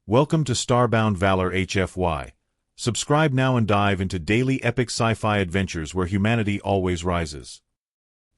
Welcome to Starbound Valor HFY. Subscribe now and dive into daily epic sci-fi adventures where humanity always rises.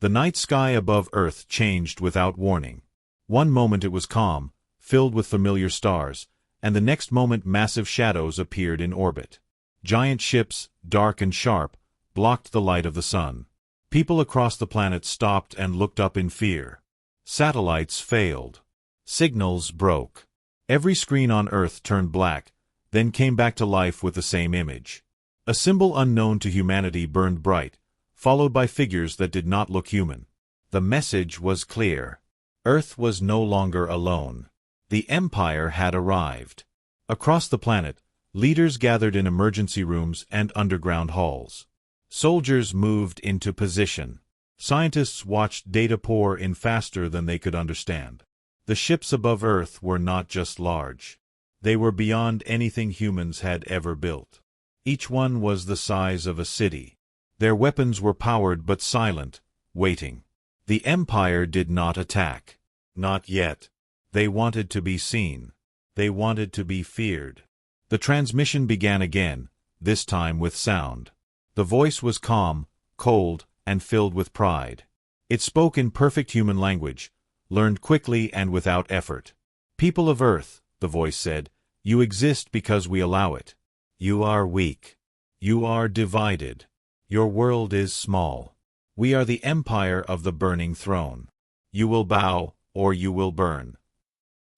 The night sky above Earth changed without warning. One moment it was calm, filled with familiar stars, and the next moment massive shadows appeared in orbit. Giant ships, dark and sharp, blocked the light of the sun. People across the planet stopped and looked up in fear. Satellites failed. Signals broke. Every screen on Earth turned black, then came back to life with the same image. A symbol unknown to humanity burned bright, followed by figures that did not look human. The message was clear. Earth was no longer alone. The Empire had arrived. Across the planet, leaders gathered in emergency rooms and underground halls. Soldiers moved into position. Scientists watched data pour in faster than they could understand. The ships above Earth were not just large. They were beyond anything humans had ever built. Each one was the size of a city. Their weapons were powered but silent, waiting. The Empire did not attack. Not yet. They wanted to be seen. They wanted to be feared. The transmission began again, this time with sound. The voice was calm, cold, and filled with pride. It spoke in perfect human language, learned quickly and without effort. People of Earth, the voice said, you exist because we allow it. You are weak. You are divided. Your world is small. We are the Empire of the Burning Throne. You will bow, or you will burn.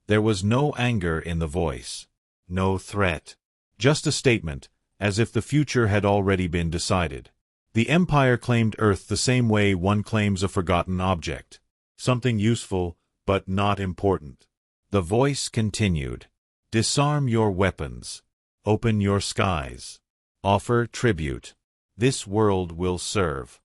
There was no anger in the voice. No threat. Just a statement, as if the future had already been decided. The Empire claimed Earth the same way one claims a forgotten object. Something useful, but not important. The voice continued. Disarm your weapons. Open your skies. Offer tribute. This world will serve.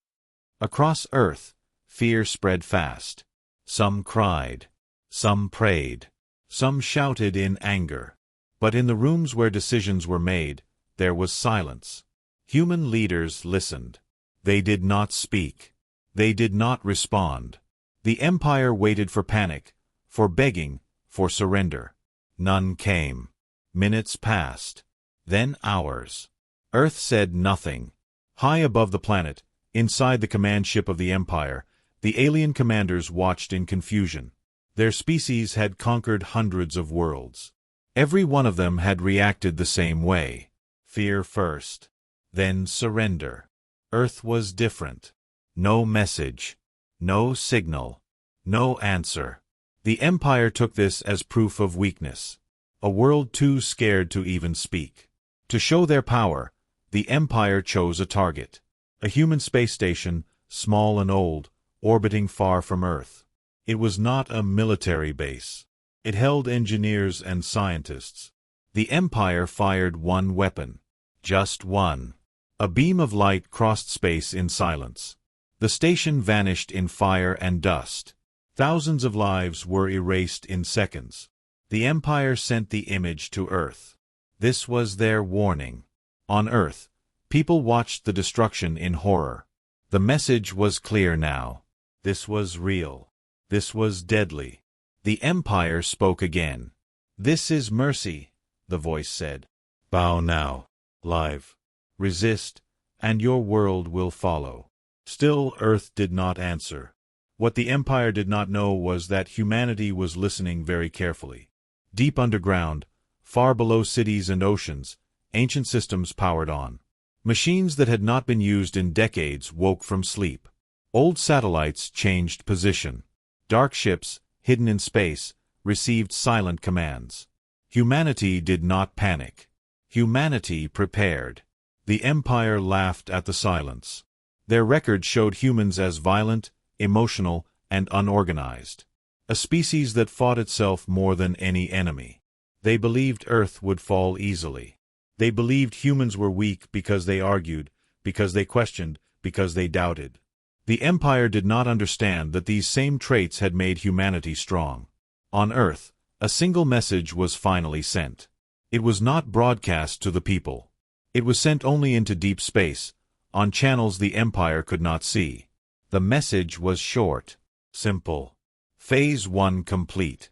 Across Earth, fear spread fast. Some cried. Some prayed. Some shouted in anger. But in the rooms where decisions were made, there was silence. Human leaders listened. They did not speak. They did not respond. The Empire waited for panic, for begging, for surrender. None came. Minutes passed. Then hours. Earth said nothing. High above the planet, inside the command ship of the Empire, the alien commanders watched in confusion. Their species had conquered hundreds of worlds. Every one of them had reacted the same way. Fear first. Then surrender. Earth was different. No message. No signal. No answer. The Empire took this as proof of weakness. A world too scared to even speak. To show their power, the Empire chose a target. A human space station, small and old, orbiting far from Earth. It was not a military base. It held engineers and scientists. The Empire fired one weapon. Just one. A beam of light crossed space in silence. The station vanished in fire and dust. Thousands of lives were erased in seconds. The Empire sent the image to Earth. This was their warning. On Earth, people watched the destruction in horror. The message was clear now. This was real. This was deadly. The Empire spoke again. This is mercy, the voice said. Bow now. Live. Resist, and your world will follow. Still, Earth did not answer. What the Empire did not know was that humanity was listening very carefully. Deep underground, far below cities and oceans, ancient systems powered on. Machines that had not been used in decades woke from sleep. Old satellites changed position. Dark ships, hidden in space, received silent commands. Humanity did not panic. Humanity prepared. The Empire laughed at the silence. Their record showed humans as violent, emotional, and unorganized. A species that fought itself more than any enemy. They believed Earth would fall easily. They believed humans were weak because they argued, because they questioned, because they doubted. The Empire did not understand that these same traits had made humanity strong. On Earth, a single message was finally sent. It was not broadcast to the people. It was sent only into deep space, on channels the Empire could not see. The message was short, simple. Phase 1 complete.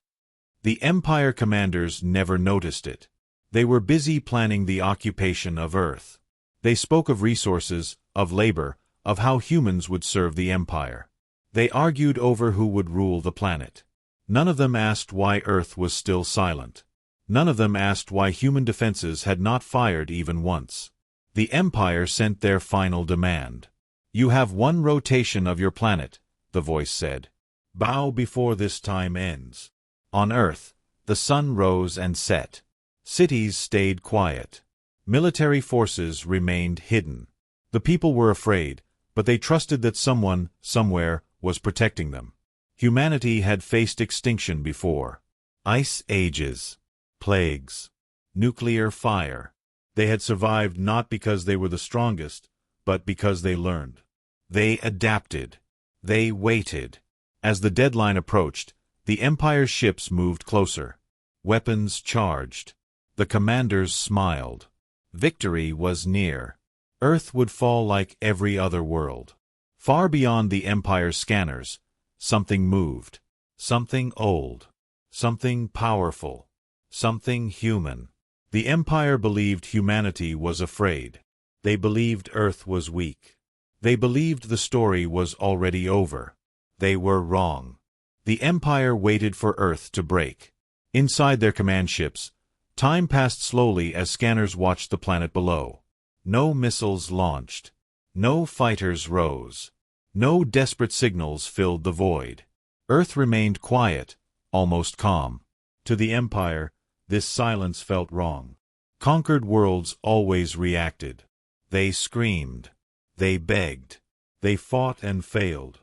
The Empire commanders never noticed it. They were busy planning the occupation of Earth. They spoke of resources, of labor, of how humans would serve the Empire. They argued over who would rule the planet. None of them asked why Earth was still silent. None of them asked why human defenses had not fired even once. The Empire sent their final demand. "You have one rotation of your planet," the voice said. "Bow before this time ends." On Earth, the sun rose and set. Cities stayed quiet. Military forces remained hidden. The people were afraid, but they trusted that someone, somewhere, was protecting them. Humanity had faced extinction before. Ice ages, plagues, nuclear fire. They had survived not because they were the strongest, but because they learned. They adapted. They waited. As the deadline approached, the Empire's ships moved closer. Weapons charged. The commanders smiled. Victory was near. Earth would fall like every other world. Far beyond the Empire's scanners, something moved. Something old. Something powerful. Something human. The Empire believed humanity was afraid. They believed Earth was weak. They believed the story was already over. They were wrong. The Empire waited for Earth to break. Inside their command ships, time passed slowly as scanners watched the planet below. No missiles launched. No fighters rose. No desperate signals filled the void. Earth remained quiet, almost calm. To the Empire, this silence felt wrong. Conquered worlds always reacted. They screamed. They begged. They fought and failed.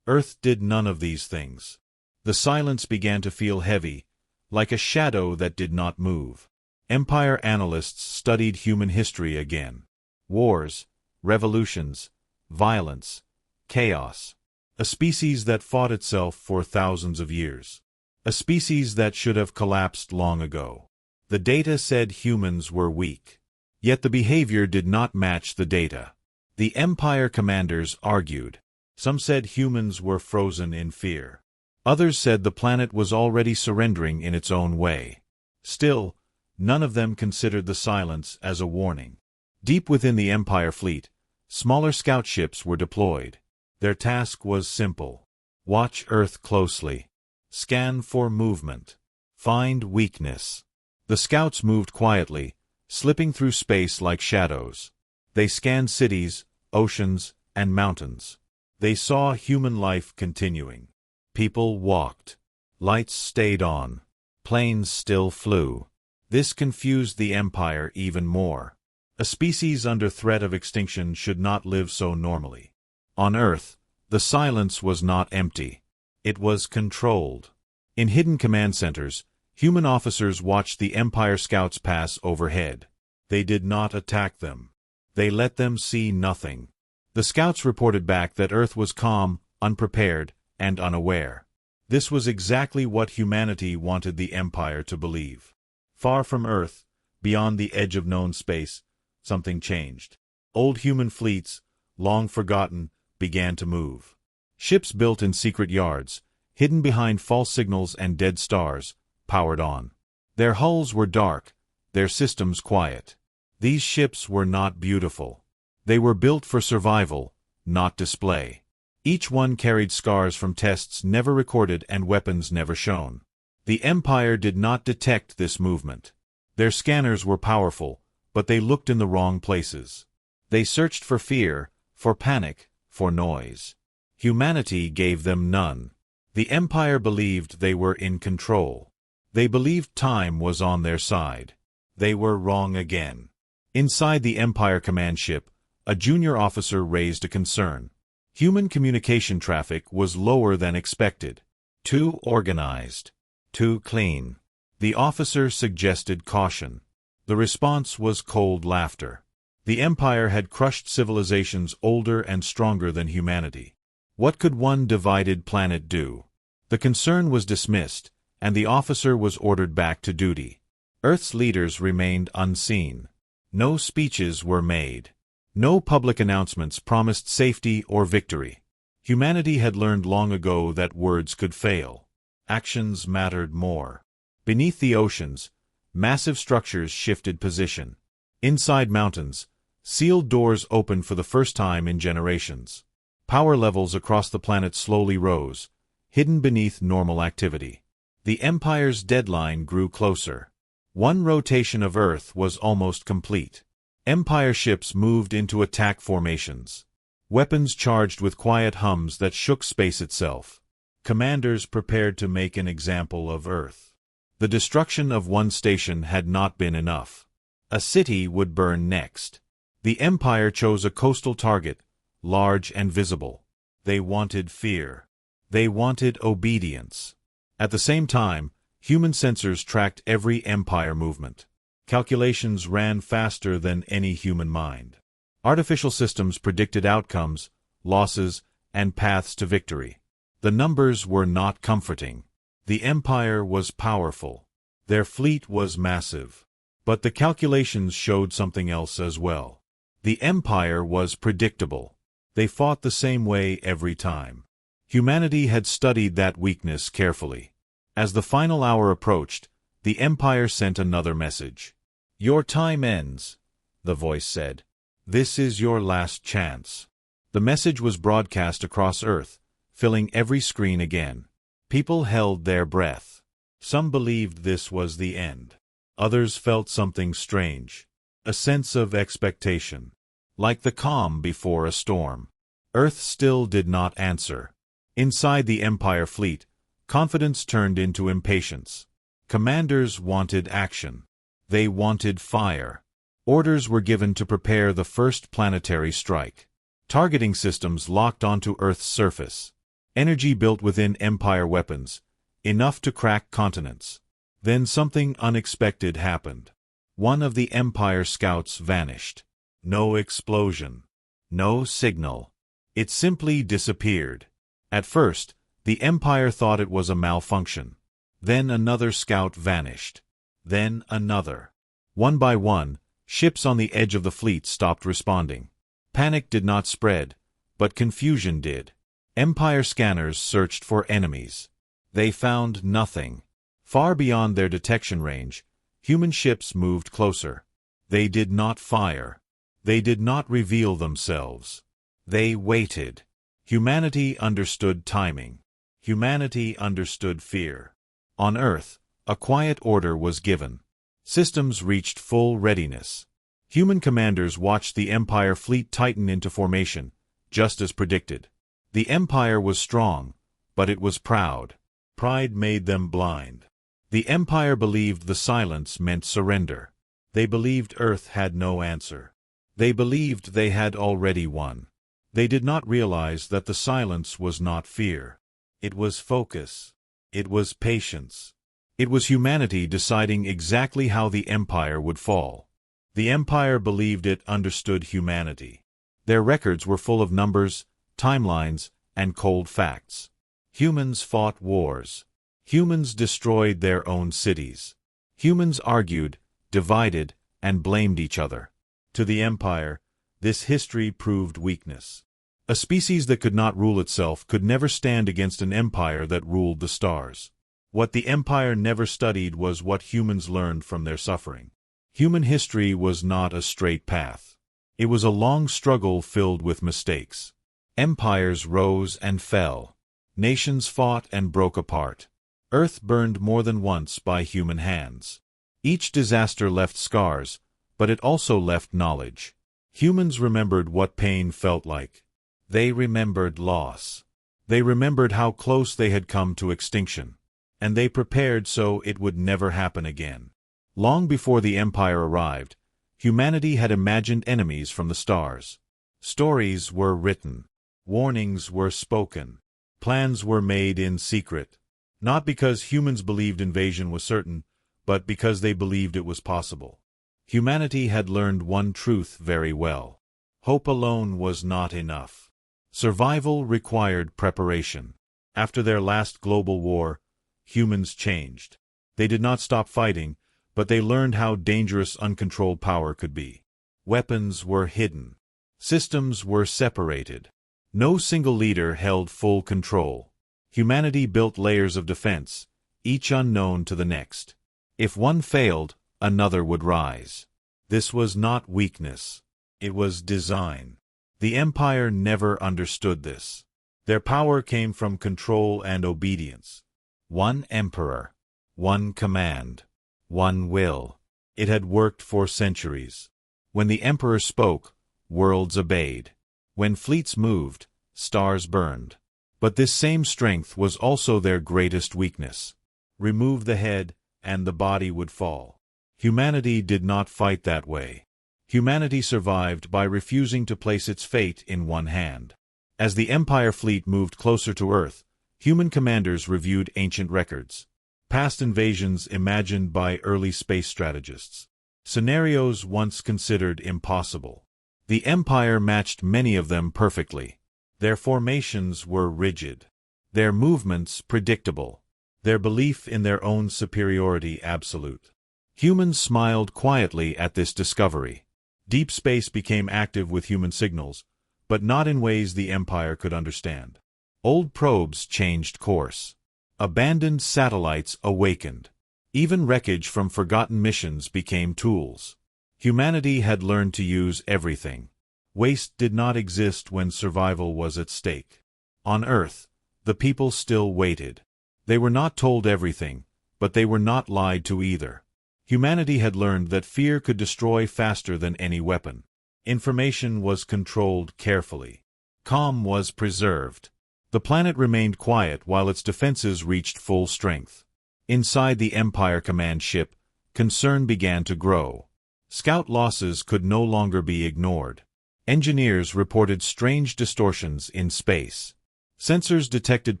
Earth did none of these things. The silence began to feel heavy, like a shadow that did not move. Empire analysts studied human history again. Wars, revolutions, violence, chaos. A species that fought itself for thousands of years. A species that should have collapsed long ago. The data said humans were weak. Yet the behavior did not match the data. The Empire commanders argued. Some said humans were frozen in fear. Others said the planet was already surrendering in its own way. Still, none of them considered the silence as a warning. Deep within the Empire fleet, smaller scout ships were deployed. Their task was simple. Watch Earth closely. Scan for movement. Find weakness. The scouts moved quietly, slipping through space like shadows. They scanned cities, oceans, and mountains. They saw human life continuing. People walked. Lights stayed on. Planes still flew. This confused the Empire even more. A species under threat of extinction should not live so normally. On Earth, the silence was not empty. It was controlled. In hidden command centers, human officers watched the Empire scouts pass overhead. They did not attack them. They let them see nothing. The scouts reported back that Earth was calm, unprepared, and unaware. This was exactly what humanity wanted the Empire to believe. Far from Earth, beyond the edge of known space, something changed. Old human fleets, long forgotten, began to move. Ships built in secret yards, hidden behind false signals and dead stars, powered on. Their hulls were dark, their systems quiet. These ships were not beautiful. They were built for survival, not display. Each one carried scars from tests never recorded and weapons never shown. The Empire did not detect this movement. Their scanners were powerful, but they looked in the wrong places. They searched for fear, for panic, for noise. Humanity gave them none. The Empire believed they were in control. They believed time was on their side. They were wrong again. Inside the Empire command ship, a junior officer raised a concern. Human communication traffic was lower than expected. Too organized. Too clean. The officer suggested caution. The response was cold laughter. The Empire had crushed civilizations older and stronger than humanity. What could one divided planet do? The concern was dismissed, and the officer was ordered back to duty. Earth's leaders remained unseen. No speeches were made. No public announcements promised safety or victory. Humanity had learned long ago that words could fail. Actions mattered more. Beneath the oceans, massive structures shifted position. Inside mountains, sealed doors opened for the first time in generations. Power levels across the planet slowly rose, hidden beneath normal activity. The Empire's deadline grew closer. One rotation of Earth was almost complete. Empire ships moved into attack formations. Weapons charged with quiet hums that shook space itself. Commanders prepared to make an example of Earth. The destruction of one station had not been enough. A city would burn next. The Empire chose a coastal target, large and visible. They wanted fear. They wanted obedience. At the same time, human sensors tracked every Empire movement. Calculations ran faster than any human mind. Artificial systems predicted outcomes, losses, and paths to victory. The numbers were not comforting. The Empire was powerful. Their fleet was massive. But the calculations showed something else as well. The Empire was predictable. They fought the same way every time. Humanity had studied that weakness carefully. As the final hour approached, the Empire sent another message. "Your time ends," the voice said. "This is your last chance." The message was broadcast across Earth, filling every screen again. People held their breath. Some believed this was the end. Others felt something strange. A sense of expectation. Like the calm before a storm. Earth still did not answer. Inside the Empire fleet, confidence turned into impatience. Commanders wanted action. They wanted fire. Orders were given to prepare the first planetary strike. Targeting systems locked onto Earth's surface. Energy built within Empire weapons, enough to crack continents. Then something unexpected happened. One of the Empire scouts vanished. No explosion. No signal. It simply disappeared. At first, the Empire thought it was a malfunction. Then another scout vanished. Then another. One by one, ships on the edge of the fleet stopped responding. Panic did not spread, but confusion did. Empire scanners searched for enemies. They found nothing. Far beyond their detection range, human ships moved closer. They did not fire. They did not reveal themselves. They waited. Humanity understood timing. Humanity understood fear. On Earth, a quiet order was given. Systems reached full readiness. Human commanders watched the Empire fleet tighten into formation, just as predicted. The Empire was strong, but it was proud. Pride made them blind. The Empire believed the silence meant surrender. They believed Earth had no answer. They believed they had already won. They did not realize that the silence was not fear. It was focus. It was patience. It was humanity deciding exactly how the Empire would fall. The Empire believed it understood humanity. Their records were full of numbers, timelines, and cold facts. Humans fought wars. Humans destroyed their own cities. Humans argued, divided, and blamed each other. To the Empire, this history proved weakness. A species that could not rule itself could never stand against an empire that ruled the stars. What the Empire never studied was what humans learned from their suffering. Human history was not a straight path. It was a long struggle filled with mistakes. Empires rose and fell. Nations fought and broke apart. Earth burned more than once by human hands. Each disaster left scars, but it also left knowledge. Humans remembered what pain felt like. They remembered loss. They remembered how close they had come to extinction. And they prepared so it would never happen again. Long before the Empire arrived, humanity had imagined enemies from the stars. Stories were written. Warnings were spoken. Plans were made in secret. Not because humans believed invasion was certain, but because they believed it was possible. Humanity had learned one truth very well. Hope alone was not enough. Survival required preparation. After their last global war, humans changed. They did not stop fighting, but they learned how dangerous uncontrolled power could be. Weapons were hidden. Systems were separated. No single leader held full control. Humanity built layers of defense, each unknown to the next. If one failed, another would rise. This was not weakness. It was design. The Empire never understood this. Their power came from control and obedience. One emperor, one command, one will. It had worked for centuries. When the emperor spoke, worlds obeyed. When fleets moved, stars burned. But this same strength was also their greatest weakness. Remove the head, and the body would fall. Humanity did not fight that way. Humanity survived by refusing to place its fate in one hand. As the Empire fleet moved closer to Earth, human commanders reviewed ancient records. Past invasions imagined by early space strategists. Scenarios once considered impossible. The Empire matched many of them perfectly. Their formations were rigid. Their movements predictable. Their belief in their own superiority absolute. Humans smiled quietly at this discovery. Deep space became active with human signals, but not in ways the Empire could understand. Old probes changed course. Abandoned satellites awakened. Even wreckage from forgotten missions became tools. Humanity had learned to use everything. Waste did not exist when survival was at stake. On Earth, the people still waited. They were not told everything, but they were not lied to either. Humanity had learned that fear could destroy faster than any weapon. Information was controlled carefully. Calm was preserved. The planet remained quiet while its defenses reached full strength. Inside the Empire command ship, concern began to grow. Scout losses could no longer be ignored. Engineers reported strange distortions in space. Sensors detected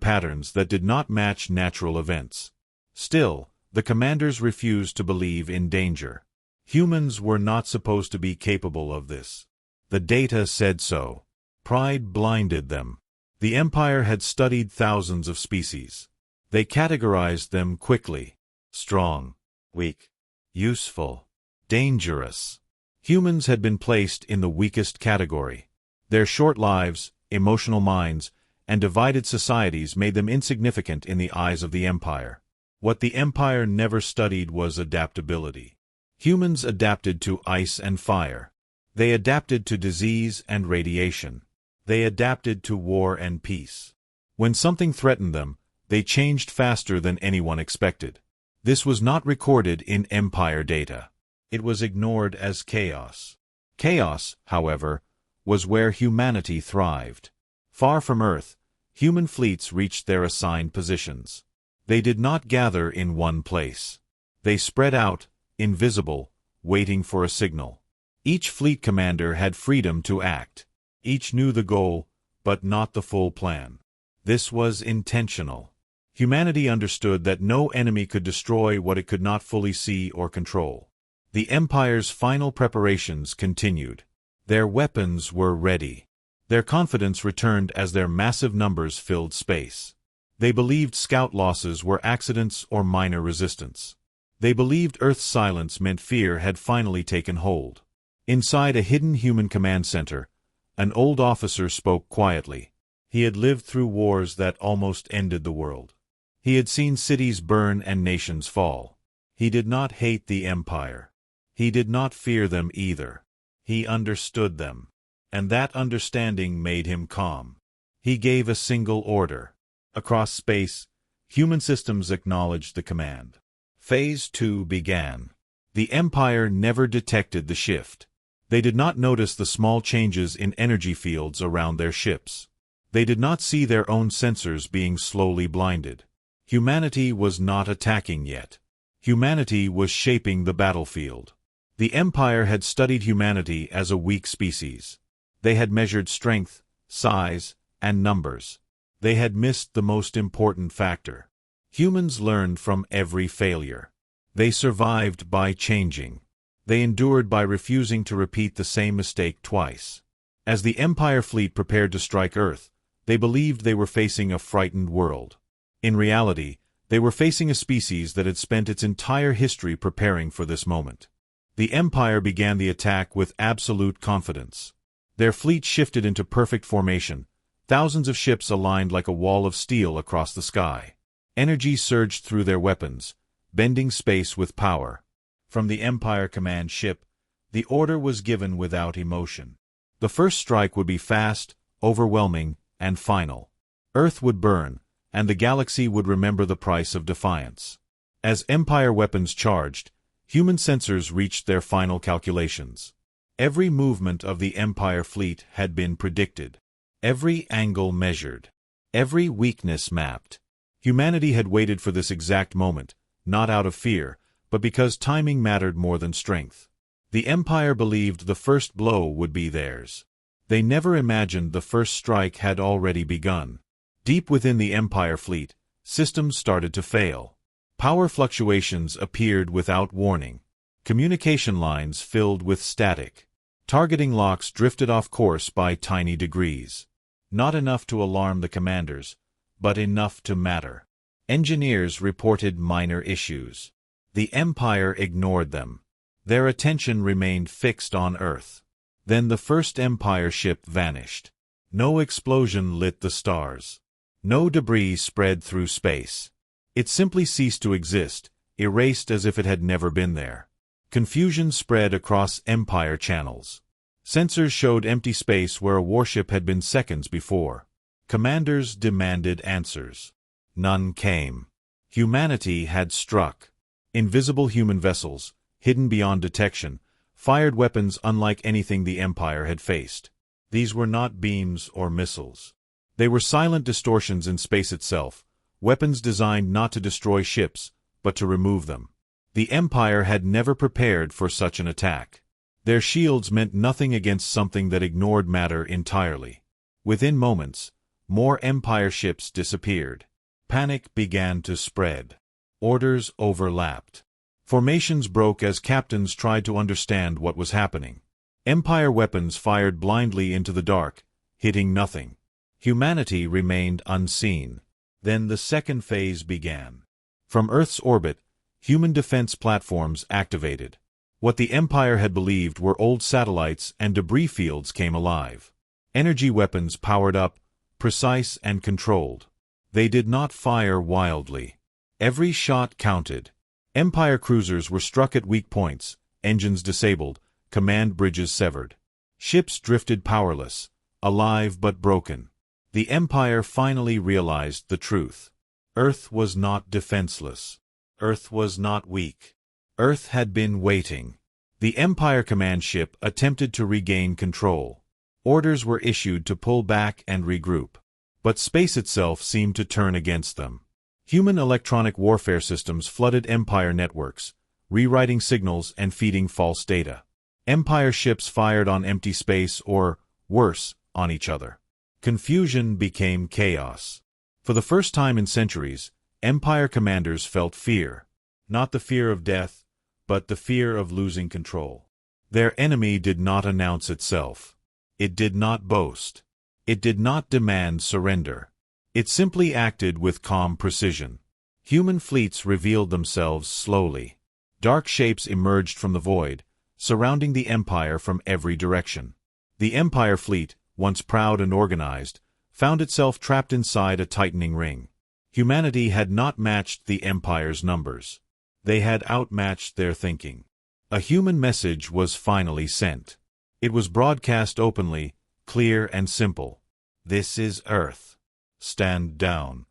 patterns that did not match natural events. Still, the commanders refused to believe in danger. Humans were not supposed to be capable of this. The data said so. Pride blinded them. The Empire had studied thousands of species. They categorized them quickly. Strong, weak, useful, dangerous. Humans had been placed in the weakest category. Their short lives, emotional minds, and divided societies made them insignificant in the eyes of the Empire. What the Empire never studied was adaptability. Humans adapted to ice and fire. They adapted to disease and radiation. They adapted to war and peace. When something threatened them, they changed faster than anyone expected. This was not recorded in Empire data. It was ignored as chaos. Chaos, however, was where humanity thrived. Far from Earth, human fleets reached their assigned positions. They did not gather in one place. They spread out, invisible, waiting for a signal. Each fleet commander had freedom to act. Each knew the goal, but not the full plan. This was intentional. Humanity understood that no enemy could destroy what it could not fully see or control. The Empire's final preparations continued. Their weapons were ready. Their confidence returned as their massive numbers filled space. They believed scout losses were accidents or minor resistance. They believed Earth's silence meant fear had finally taken hold. Inside a hidden human command center, an old officer spoke quietly. He had lived through wars that almost ended the world. He had seen cities burn and nations fall. He did not hate the Empire. He did not fear them either. He understood them. And that understanding made him calm. He gave a single order. Across space, human systems acknowledged the command. Phase 2 began. The Empire never detected the shift. They did not notice the small changes in energy fields around their ships. They did not see their own sensors being slowly blinded. Humanity was not attacking yet. Humanity was shaping the battlefield. The Empire had studied humanity as a weak species. They had measured strength, size, and numbers. They had missed the most important factor. Humans learned from every failure. They survived by changing. They endured by refusing to repeat the same mistake twice. As the Empire fleet prepared to strike Earth, they believed they were facing a frightened world. In reality, they were facing a species that had spent its entire history preparing for this moment. The Empire began the attack with absolute confidence. Their fleet shifted into perfect formation, thousands of ships aligned like a wall of steel across the sky. Energy surged through their weapons, bending space with power. From the Empire command ship, the order was given without emotion. The first strike would be fast, overwhelming, and final. Earth would burn, and the galaxy would remember the price of defiance. As Empire weapons charged, human sensors reached their final calculations. Every movement of the Empire fleet had been predicted. Every angle measured. Every weakness mapped. Humanity had waited for this exact moment, not out of fear, but because timing mattered more than strength. The Empire believed the first blow would be theirs. They never imagined the first strike had already begun. Deep within the Empire fleet, systems started to fail. Power fluctuations appeared without warning. Communication lines filled with static. Targeting locks drifted off course by tiny degrees. Not enough to alarm the commanders, but enough to matter. Engineers reported minor issues. The Empire ignored them. Their attention remained fixed on Earth. Then the first Empire ship vanished. No explosion lit the stars. No debris spread through space. It simply ceased to exist, erased as if it had never been there. Confusion spread across Empire channels. Sensors showed empty space where a warship had been seconds before. Commanders demanded answers. None came. Humanity had struck. Invisible human vessels, hidden beyond detection, fired weapons unlike anything the Empire had faced. These were not beams or missiles. They were silent distortions in space itself, weapons designed not to destroy ships, but to remove them. The Empire had never prepared for such an attack. Their shields meant nothing against something that ignored matter entirely. Within moments, more Empire ships disappeared. Panic began to spread. Orders overlapped. Formations broke as captains tried to understand what was happening. Empire weapons fired blindly into the dark, hitting nothing. Humanity remained unseen. Then the second phase began. From Earth's orbit, human defense platforms activated. What the Empire had believed were old satellites and debris fields came alive. Energy weapons powered up, precise and controlled. They did not fire wildly. Every shot counted. Empire cruisers were struck at weak points, engines disabled, command bridges severed. Ships drifted powerless, alive but broken. The Empire finally realized the truth. Earth was not defenseless. Earth was not weak. Earth had been waiting. The Empire command ship attempted to regain control. Orders were issued to pull back and regroup. But space itself seemed to turn against them. Human electronic warfare systems flooded Empire networks, rewriting signals and feeding false data. Empire ships fired on empty space or, worse, on each other. Confusion became chaos. For the first time in centuries, Empire commanders felt fear. Not the fear of death, but the fear of losing control. Their enemy did not announce itself. It did not boast. It did not demand surrender. It simply acted with calm precision. Human fleets revealed themselves slowly. Dark shapes emerged from the void, surrounding the Empire from every direction. The Empire fleet, once proud and organized, found itself trapped inside a tightening ring. Humanity had not matched the Empire's numbers. They had outmatched their thinking. A human message was finally sent. It was broadcast openly, clear and simple. This is Earth. Stand down.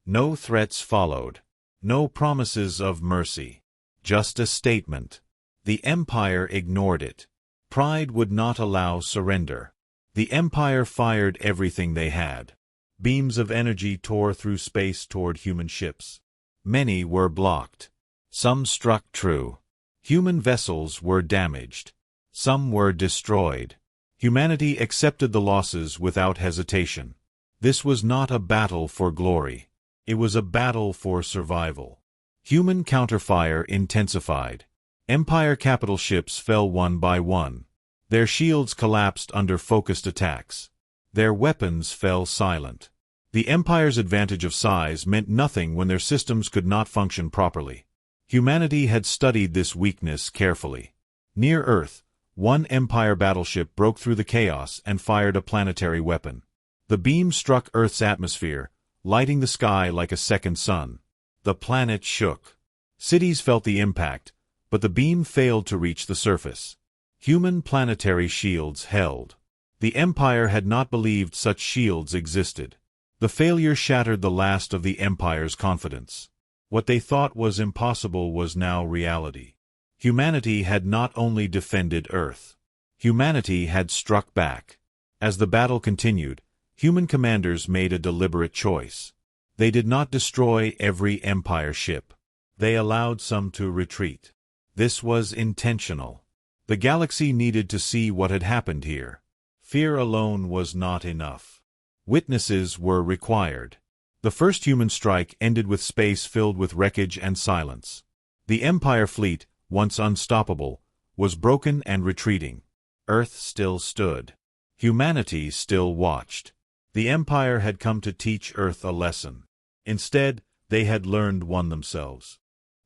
No threats followed. No promises of mercy. Just a statement. The Empire ignored it. Pride would not allow surrender. The Empire fired everything they had. Beams of energy tore through space toward human ships. Many were blocked. Some struck true. Human vessels were damaged. Some were destroyed. Humanity accepted the losses without hesitation. This was not a battle for glory. It was a battle for survival. Human counterfire intensified. Empire capital ships fell one by one. Their shields collapsed under focused attacks. Their weapons fell silent. The Empire's advantage of size meant nothing when their systems could not function properly. Humanity had studied this weakness carefully. Near Earth, one Empire battleship broke through the chaos and fired a planetary weapon. The beam struck Earth's atmosphere, lighting the sky like a second sun. The planet shook. Cities felt the impact, but the beam failed to reach the surface. Human planetary shields held. The Empire had not believed such shields existed. The failure shattered the last of the Empire's confidence. What they thought was impossible was now reality. Humanity had not only defended Earth. Humanity had struck back. As the battle continued, human commanders made a deliberate choice. They did not destroy every Empire ship. They allowed some to retreat. This was intentional. The galaxy needed to see what had happened here. Fear alone was not enough. Witnesses were required. The first human strike ended with space filled with wreckage and silence. The Empire fleet, once unstoppable, was broken and retreating. Earth still stood. Humanity still watched. The Empire had come to teach Earth a lesson. Instead, they had learned one themselves.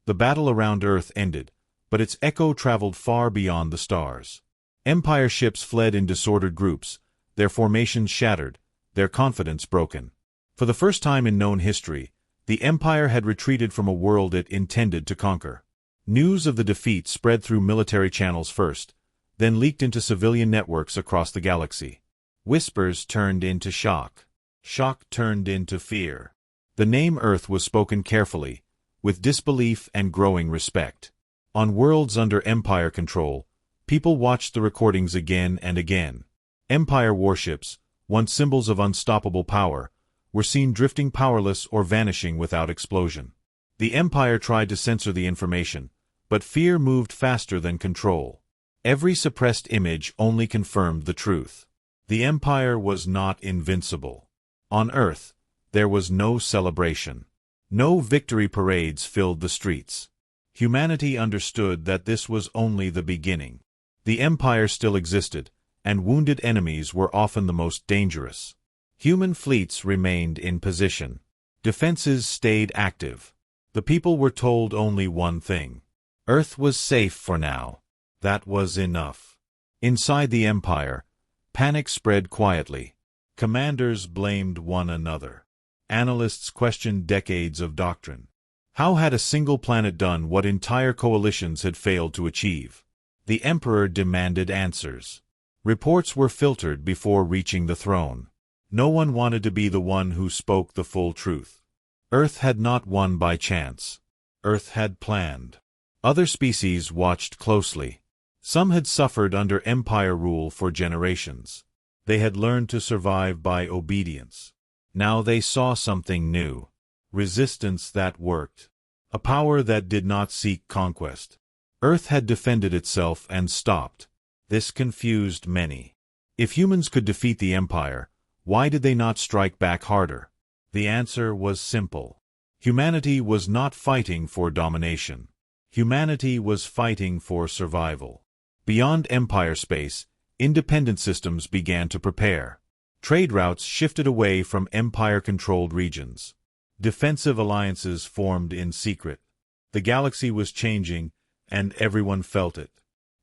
The battle around Earth ended, but its echo traveled far beyond the stars. Empire ships fled in disordered groups, their formations shattered, their confidence broken. For the first time in known history, the Empire had retreated from a world it intended to conquer. News of the defeat spread through military channels first, then leaked into civilian networks across the galaxy. Whispers turned into shock. Shock turned into fear. The name Earth was spoken carefully, with disbelief and growing respect. On worlds under Empire control, people watched the recordings again and again. Empire warships, once symbols of unstoppable power, were seen drifting powerless or vanishing without explosion. The Empire tried to censor the information, but fear moved faster than control. Every suppressed image only confirmed the truth. The Empire was not invincible. On Earth, there was no celebration. No victory parades filled the streets. Humanity understood that this was only the beginning. The Empire still existed, and wounded enemies were often the most dangerous. Human fleets remained in position. Defenses stayed active. The people were told only one thing. Earth was safe for now. That was enough. Inside the Empire, panic spread quietly. Commanders blamed one another. Analysts questioned decades of doctrine. How had a single planet done what entire coalitions had failed to achieve? The Emperor demanded answers. Reports were filtered before reaching the throne. No one wanted to be the one who spoke the full truth. Earth had not won by chance. Earth had planned. Other species watched closely. Some had suffered under Empire rule for generations. They had learned to survive by obedience. Now they saw something new. Resistance that worked. A power that did not seek conquest. Earth had defended itself and stopped. This confused many. If humans could defeat the Empire, why did they not strike back harder? The answer was simple. Humanity was not fighting for domination. Humanity was fighting for survival. Beyond Empire space, independent systems began to prepare. Trade routes shifted away from Empire-controlled regions. Defensive alliances formed in secret. The galaxy was changing, and everyone felt it.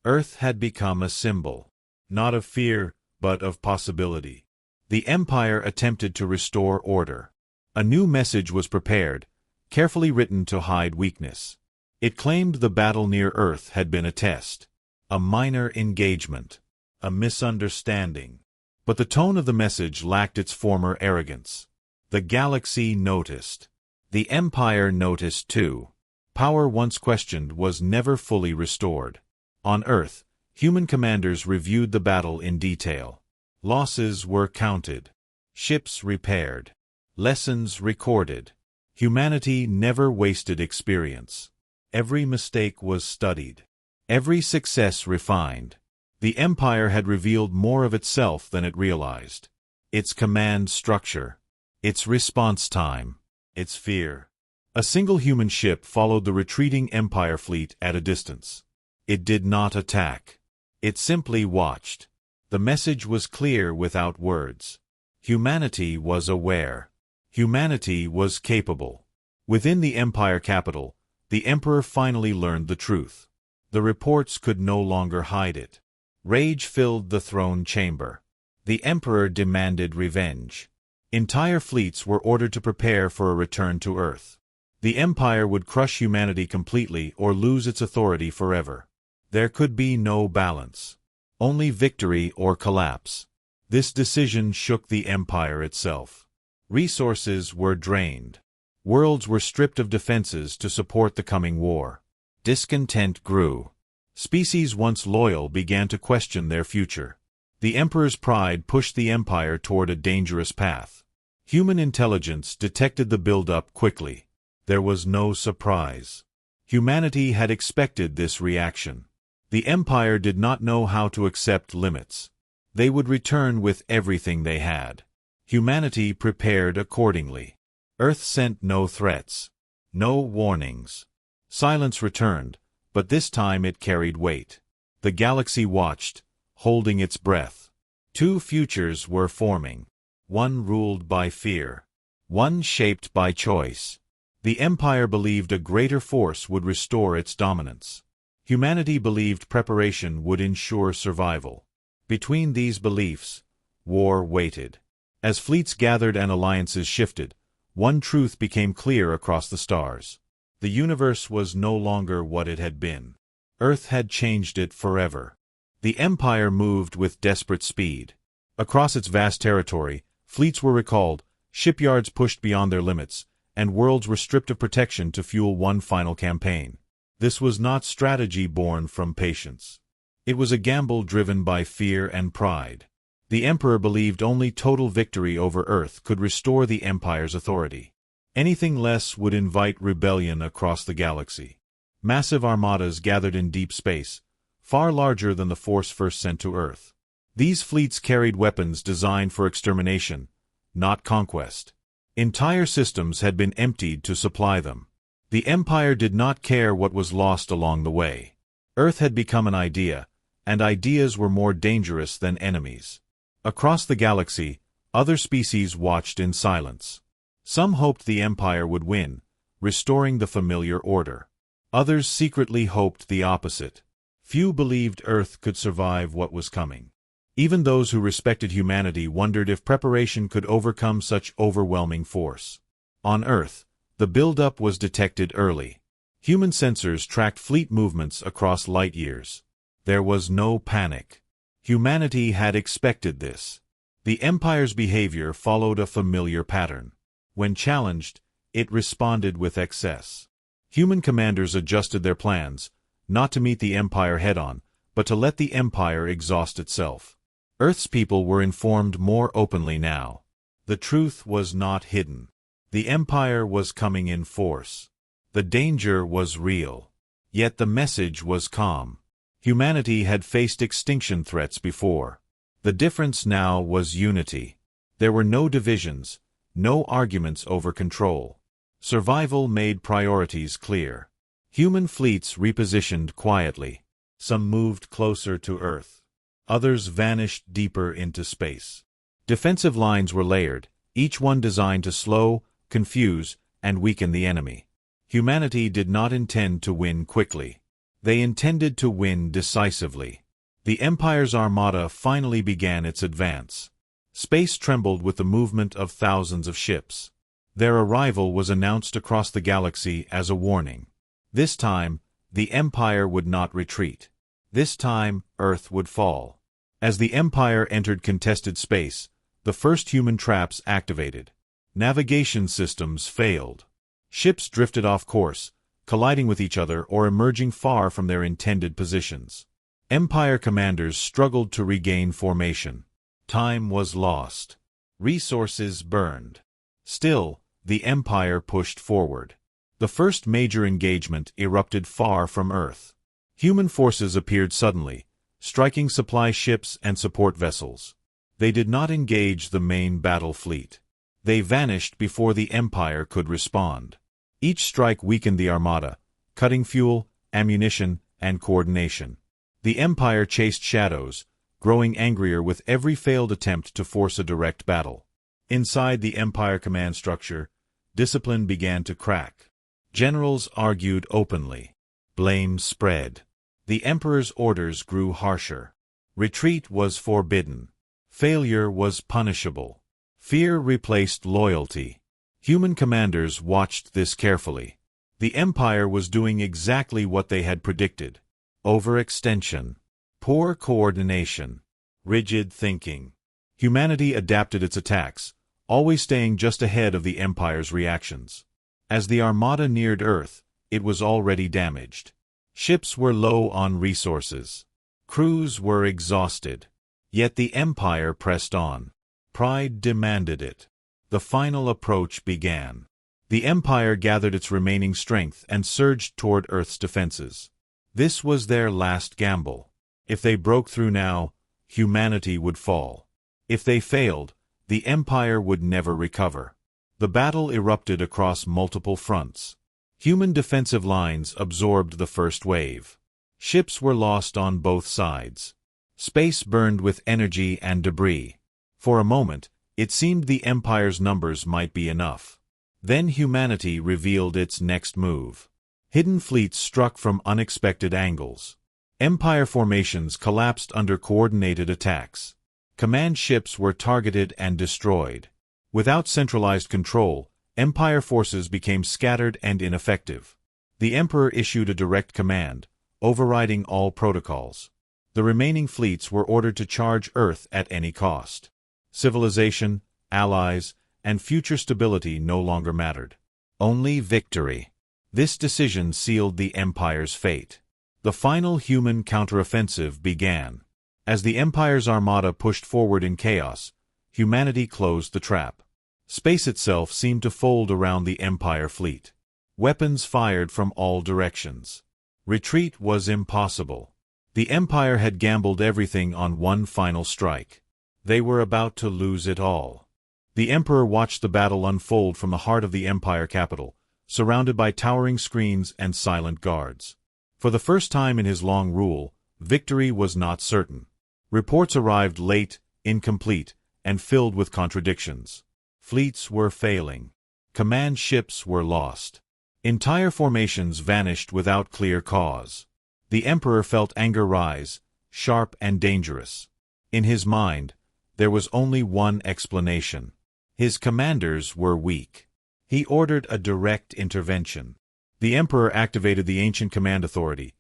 Earth had become a symbol, not of fear, but of possibility. The Empire attempted to restore order. A new message was prepared, carefully written to hide weakness. It claimed the battle near Earth had been a test, a minor engagement, a misunderstanding. But the tone of the message lacked its former arrogance. The galaxy noticed. The Empire noticed too. Power once questioned was never fully restored. On Earth, human commanders reviewed the battle in detail. Losses were counted. Ships repaired. Lessons recorded. Humanity never wasted experience. Every mistake was studied. Every success refined. The Empire had revealed more of itself than it realized. Its command structure. Its response time. Its fear. A single human ship followed the retreating Empire fleet at a distance. It did not attack. It simply watched. The message was clear without words. Humanity was aware. Humanity was capable. Within the Empire capital, the Emperor finally learned the truth. The reports could no longer hide it. Rage filled the throne chamber. The Emperor demanded revenge. Entire fleets were ordered to prepare for a return to Earth. The Empire would crush humanity completely or lose its authority forever. There could be no balance. Only victory or collapse. This decision shook the Empire itself. Resources were drained. Worlds were stripped of defenses to support the coming war. Discontent grew. Species once loyal began to question their future. The Emperor's pride pushed the Empire toward a dangerous path. Human intelligence detected the buildup quickly. There was no surprise. Humanity had expected this reaction. The Empire did not know how to accept limits. They would return with everything they had. Humanity prepared accordingly. Earth sent no threats. No warnings. Silence returned, but this time it carried weight. The galaxy watched, holding its breath. Two futures were forming. One ruled by fear. One shaped by choice. The Empire believed a greater force would restore its dominance. Humanity believed preparation would ensure survival. Between these beliefs, war waited. As fleets gathered and alliances shifted, one truth became clear across the stars. The universe was no longer what it had been. Earth had changed it forever. The Empire moved with desperate speed. Across its vast territory, fleets were recalled, shipyards pushed beyond their limits, and worlds were stripped of protection to fuel one final campaign. This was not strategy born from patience. It was a gamble driven by fear and pride. The Emperor believed only total victory over Earth could restore the Empire's authority. Anything less would invite rebellion across the galaxy. Massive armadas gathered in deep space, far larger than the force first sent to Earth. These fleets carried weapons designed for extermination, not conquest. Entire systems had been emptied to supply them. The Empire did not care what was lost along the way. Earth had become an idea, and ideas were more dangerous than enemies. Across the galaxy, other species watched in silence. Some hoped the Empire would win, restoring the familiar order. Others secretly hoped the opposite. Few believed Earth could survive what was coming. Even those who respected humanity wondered if preparation could overcome such overwhelming force. On Earth, the buildup was detected early. Human sensors tracked fleet movements across light years. There was no panic. Humanity had expected this. The Empire's behavior followed a familiar pattern. When challenged, it responded with excess. Human commanders adjusted their plans, not to meet the Empire head-on, but to let the Empire exhaust itself. Earth's people were informed more openly now. The truth was not hidden. The Empire was coming in force. The danger was real. Yet the message was calm. Humanity had faced extinction threats before. The difference now was unity. There were no divisions, no arguments over control. Survival made priorities clear. Human fleets repositioned quietly. Some moved closer to Earth. Others vanished deeper into space. Defensive lines were layered, each one designed to slow, confuse, and weaken the enemy. Humanity did not intend to win quickly. They intended to win decisively. The Empire's armada finally began its advance. Space trembled with the movement of thousands of ships. Their arrival was announced across the galaxy as a warning. This time, the Empire would not retreat. This time, Earth would fall. As the Empire entered contested space, the first human traps activated. Navigation systems failed. Ships drifted off course, colliding with each other or emerging far from their intended positions. Empire commanders struggled to regain formation. Time was lost. Resources burned. Still, the Empire pushed forward. The first major engagement erupted far from Earth. Human forces appeared suddenly, striking supply ships and support vessels. They did not engage the main battle fleet. They vanished before the Empire could respond. Each strike weakened the armada, cutting fuel, ammunition, and coordination. The Empire chased shadows, growing angrier with every failed attempt to force a direct battle. Inside the Empire command structure, discipline began to crack. Generals argued openly. Blame spread. The Emperor's orders grew harsher. Retreat was forbidden. Failure was punishable. Fear replaced loyalty. Human commanders watched this carefully. The Empire was doing exactly what they had predicted. Overextension, poor coordination, rigid thinking. Humanity adapted its attacks, always staying just ahead of the Empire's reactions. As the Armada neared Earth, it was already damaged. Ships were low on resources. Crews were exhausted. Yet the Empire pressed on. Pride demanded it. The final approach began. The Empire gathered its remaining strength and surged toward Earth's defenses. This was their last gamble. If they broke through now, humanity would fall. If they failed, the Empire would never recover. The battle erupted across multiple fronts. Human defensive lines absorbed the first wave. Ships were lost on both sides. Space burned with energy and debris. For a moment, it seemed the Empire's numbers might be enough. Then humanity revealed its next move. Hidden fleets struck from unexpected angles. Empire formations collapsed under coordinated attacks. Command ships were targeted and destroyed. Without centralized control, Empire forces became scattered and ineffective. The Emperor issued a direct command, overriding all protocols. The remaining fleets were ordered to charge Earth at any cost. Civilization, allies, and future stability no longer mattered. Only victory. This decision sealed the Empire's fate. The final human counteroffensive began. As the Empire's armada pushed forward in chaos, humanity closed the trap. Space itself seemed to fold around the Empire fleet. Weapons fired from all directions. Retreat was impossible. The Empire had gambled everything on one final strike. They were about to lose it all. The Emperor watched the battle unfold from the heart of the Empire capital, surrounded by towering screens and silent guards. For the first time in his long rule, victory was not certain. Reports arrived late, incomplete, and filled with contradictions. Fleets were failing. Command ships were lost. Entire formations vanished without clear cause. The Emperor felt anger rise, sharp and dangerous. In his mind, there was only one explanation. His commanders were weak. He ordered a direct intervention. The Emperor activated the ancient command authority,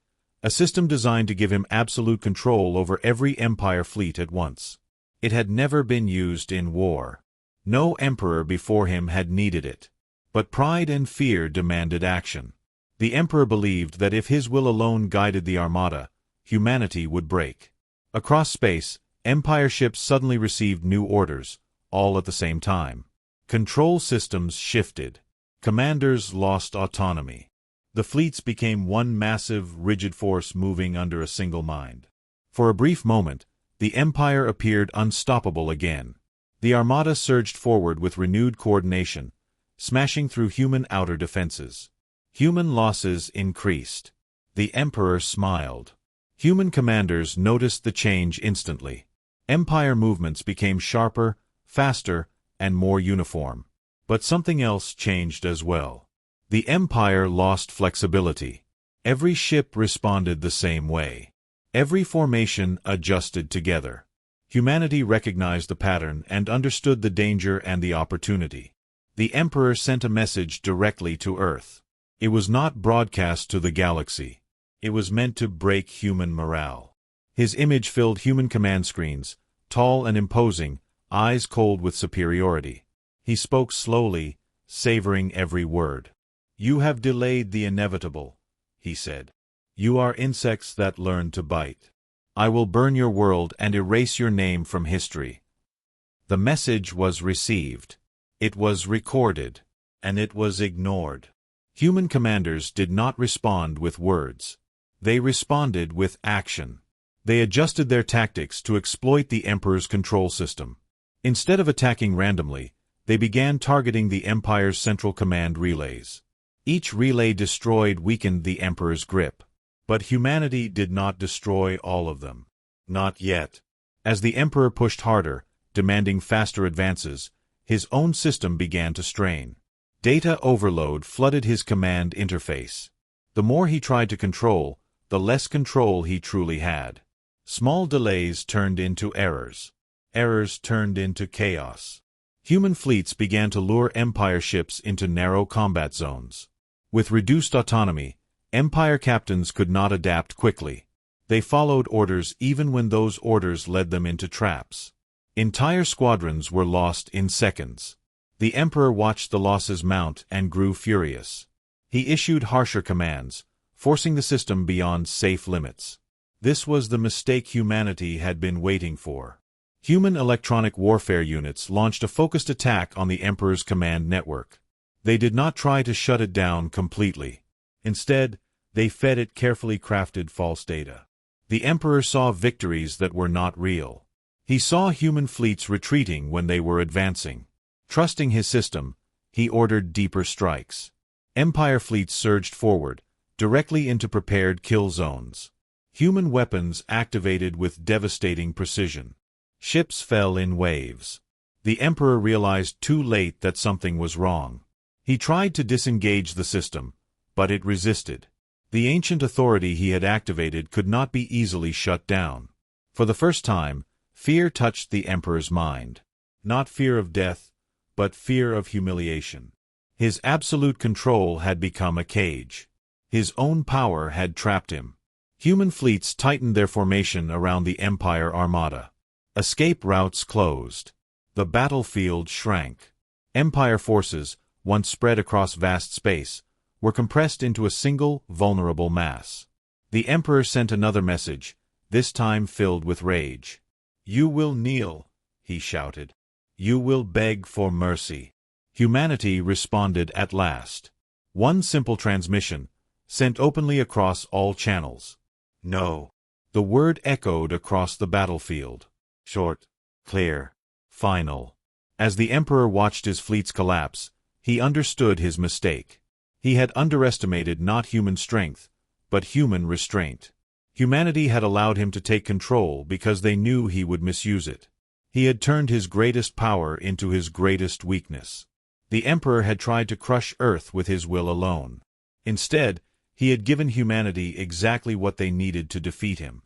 a system designed to give him absolute control over every Empire fleet at once. It had never been used in war. No emperor before him had needed it. But pride and fear demanded action. The Emperor believed that if his will alone guided the Armada, humanity would break. Across space, Empire ships suddenly received new orders, all at the same time. Control systems shifted. Commanders lost autonomy. The fleets became one massive, rigid force moving under a single mind. For a brief moment, the Empire appeared unstoppable again. The Armada surged forward with renewed coordination, smashing through human outer defenses. Human losses increased. The Emperor smiled. Human commanders noticed the change instantly. Empire movements became sharper, faster, and more uniform. But something else changed as well. The Empire lost flexibility. Every ship responded the same way. Every formation adjusted together. Humanity recognized the pattern and understood the danger and the opportunity. The Emperor sent a message directly to Earth. It was not broadcast to the galaxy. It was meant to break human morale. His image filled human command screens, tall and imposing, eyes cold with superiority. He spoke slowly, savoring every word. "You have delayed the inevitable," he said. "You are insects that learn to bite. I will burn your world and erase your name from history." The message was received. It was recorded. And it was ignored. Human commanders did not respond with words. They responded with action. They adjusted their tactics to exploit the Emperor's control system. Instead of attacking randomly, they began targeting the Empire's central command relays. Each relay destroyed weakened the Emperor's grip. But humanity did not destroy all of them. Not yet. As the Emperor pushed harder, demanding faster advances, his own system began to strain. Data overload flooded his command interface. The more he tried to control, the less control he truly had. Small delays turned into errors. Errors turned into chaos. Human fleets began to lure Empire ships into narrow combat zones. With reduced autonomy, Empire captains could not adapt quickly. They followed orders even when those orders led them into traps. Entire squadrons were lost in seconds. The Emperor watched the losses mount and grew furious. He issued harsher commands, forcing the system beyond safe limits. This was the mistake humanity had been waiting for. Human electronic warfare units launched a focused attack on the Emperor's command network. They did not try to shut it down completely. Instead, they fed it carefully crafted false data. The Emperor saw victories that were not real. He saw human fleets retreating when they were advancing. Trusting his system, he ordered deeper strikes. Empire fleets surged forward, directly into prepared kill zones. Human weapons activated with devastating precision. Ships fell in waves. The Emperor realized too late that something was wrong. He tried to disengage the system, but it resisted. The ancient authority he had activated could not be easily shut down. For the first time, fear touched the Emperor's mind. Not fear of death, but fear of humiliation. His absolute control had become a cage. His own power had trapped him. Human fleets tightened their formation around the Empire armada. Escape routes closed. The battlefield shrank. Empire forces, once spread across vast space, were compressed into a single, vulnerable mass. The Emperor sent another message, this time filled with rage. "You will kneel," he shouted. "You will beg for mercy." Humanity responded at last. One simple transmission, sent openly across all channels. "No." The word echoed across the battlefield. Short, clear, final. As the Emperor watched his fleets collapse, he understood his mistake. He had underestimated not human strength, but human restraint. Humanity had allowed him to take control because they knew he would misuse it. He had turned his greatest power into his greatest weakness. The Emperor had tried to crush Earth with his will alone. Instead, he had given humanity exactly what they needed to defeat him.